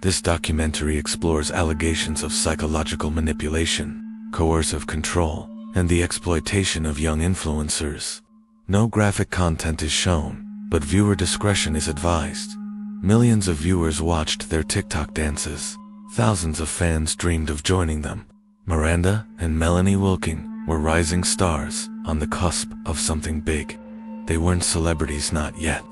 This documentary explores allegations of psychological manipulation, coercive control, and the exploitation of young influencers. No graphic content is shown, but viewer discretion is advised. Millions of viewers watched their TikTok dances. Thousands of fans dreamed of joining them. Miranda and Melanie Wilking were rising stars on the cusp of something big. They weren't celebrities, not yet.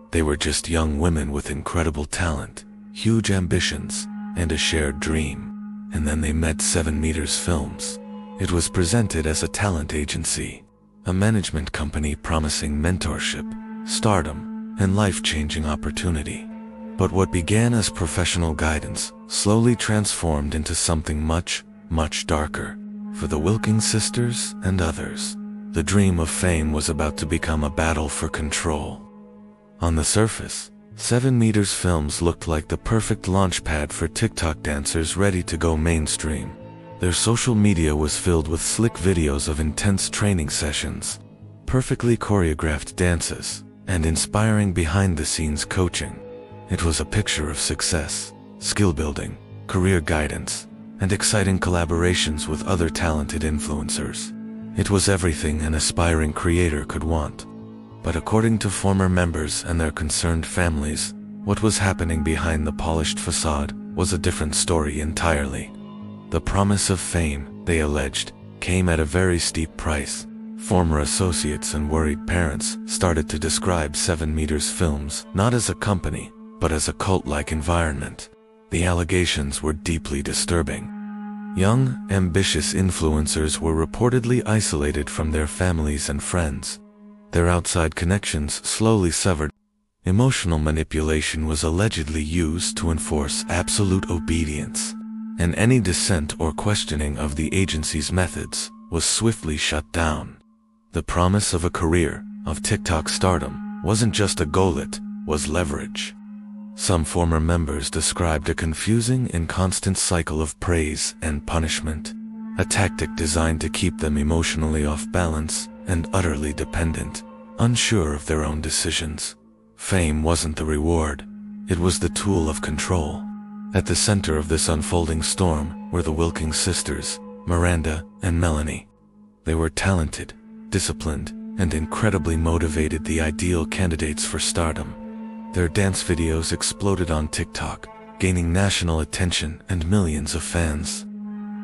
They were just young women with incredible talent, huge ambitions, and a shared dream. And then they met 7 Meters Films. It was presented as a talent agency, a management company promising mentorship, stardom, and life-changing opportunity. But what began as professional guidance slowly transformed into something much, much darker. For the Wilking sisters and others, the dream of fame was about to become a battle for control. On the surface, 7 Meters Films looked like the perfect launchpad for TikTok dancers ready to go mainstream. Their social media was filled with slick videos of intense training sessions, perfectly choreographed dances, and inspiring behind-the-scenes coaching. It was a picture of success, skill building, career guidance, and exciting collaborations with other talented influencers. It was everything an aspiring creator could want. But according to former members and their concerned families, what was happening behind the polished facade was a different story entirely. The promise of fame, they alleged, came at a very steep price. Former associates and worried parents started to describe 7 Meters Films not as a company, but as a cult-like environment. The allegations were deeply disturbing. Young, ambitious influencers were reportedly isolated from their families and friends. Their outside connections slowly severed. Emotional manipulation was allegedly used to enforce absolute obedience, and any dissent or questioning of the agency's methods was swiftly shut down. The promise of a career of TikTok stardom wasn't just a goal, it was leverage. Some former members described a confusing and constant cycle of praise and punishment, a tactic designed to keep them emotionally off balance and utterly dependent, unsure of their own decisions. Fame wasn't the reward, it was the tool of control. At the center of this unfolding storm were the Wilking sisters, Miranda and Melanie. They were talented, disciplined, and incredibly motivated, the ideal candidates for stardom. Their dance videos exploded on TikTok, gaining national attention and millions of fans.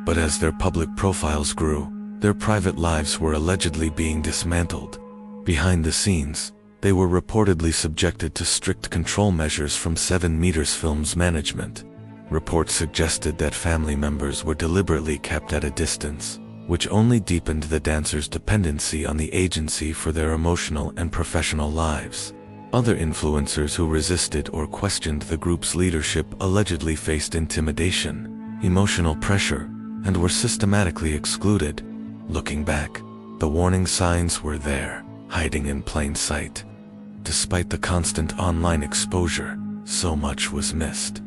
But as their public profiles grew, their private lives were allegedly being dismantled. Behind the scenes, they were reportedly subjected to strict control measures from 7 Meters Films management. Reports suggested that family members were deliberately kept at a distance, which only deepened the dancers' dependency on the agency for their emotional and professional lives. Other influencers who resisted or questioned the group's leadership allegedly faced intimidation, emotional pressure, and were systematically excluded. Looking back, the warning signs were there, hiding in plain sight. Despite the constant online exposure, so much was missed.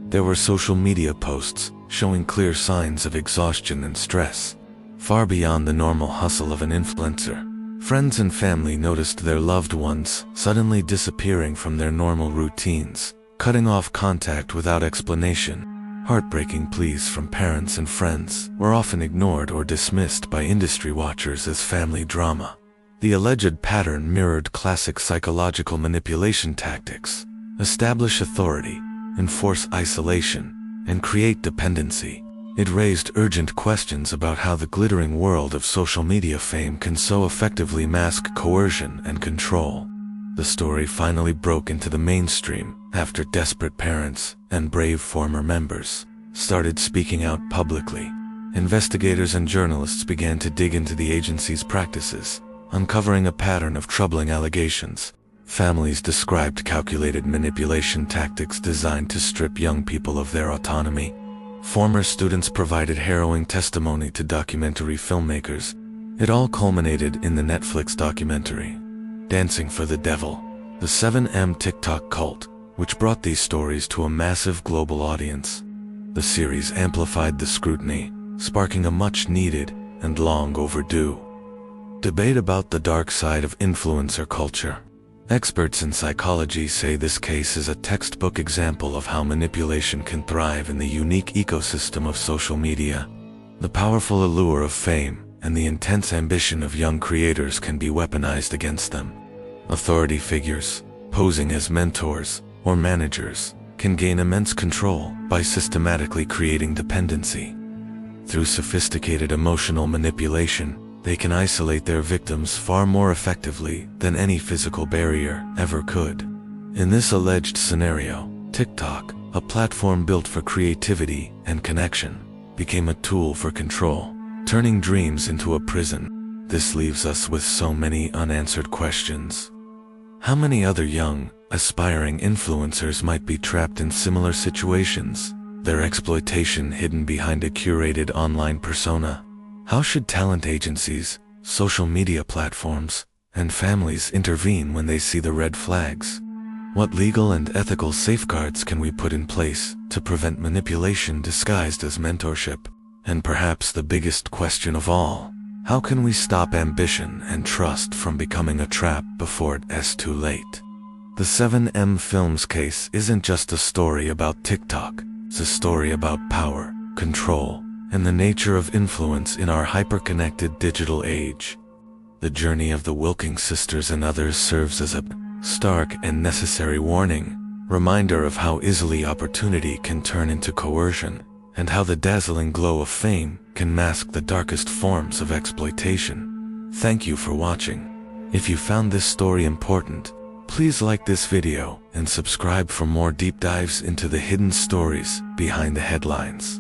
There were social media posts showing clear signs of exhaustion and stress, far beyond the normal hustle of an influencer. Friends and family noticed their loved ones suddenly disappearing from their normal routines, cutting off contact without explanation. Heartbreaking pleas from parents and friends were often ignored or dismissed by industry watchers as family drama. The alleged pattern mirrored classic psychological manipulation tactics: establish authority, enforce isolation, and create dependency. It raised urgent questions about how the glittering world of social media fame can so effectively mask coercion and control. The story finally broke into the mainstream after desperate parents and brave former members started speaking out publicly. Investigators and journalists began to dig into the agency's practices, uncovering a pattern of troubling allegations. Families described calculated manipulation tactics designed to strip young people of their autonomy. Former students provided harrowing testimony to documentary filmmakers. It all culminated in the Netflix documentary, Dancing for the Devil, the 7M TikTok cult, which brought these stories to a massive global audience. The series amplified the scrutiny, sparking a much-needed and long overdue debate about the dark side of influencer culture. Experts in psychology say this case is a textbook example of how manipulation can thrive in the unique ecosystem of social media. The powerful allure of fame and the intense ambition of young creators can be weaponized against them. Authority figures, posing as mentors or managers, can gain immense control by systematically creating dependency. Through sophisticated emotional manipulation, they can isolate their victims far more effectively than any physical barrier ever could. In this alleged scenario, TikTok, a platform built for creativity and connection, became a tool for control, turning dreams into a prison. This leaves us with so many unanswered questions. How many other young, aspiring influencers might be trapped in similar situations, their exploitation hidden behind a curated online persona? How should talent agencies, social media platforms, and families intervene when they see the red flags? What legal and ethical safeguards can we put in place to prevent manipulation disguised as mentorship? And perhaps the biggest question of all, how can we stop ambition and trust from becoming a trap before it is too late? The 7M Films case isn't just a story about TikTok, it's a story about power, control, and the nature of influence in our hyper-connected digital age. The journey of the Wilking sisters and others serves as a stark and necessary warning, reminder of how easily opportunity can turn into coercion, and how the dazzling glow of fame can mask the darkest forms of exploitation. Thank you for watching. If you found this story important, please like this video and subscribe for more deep dives into the hidden stories behind the headlines.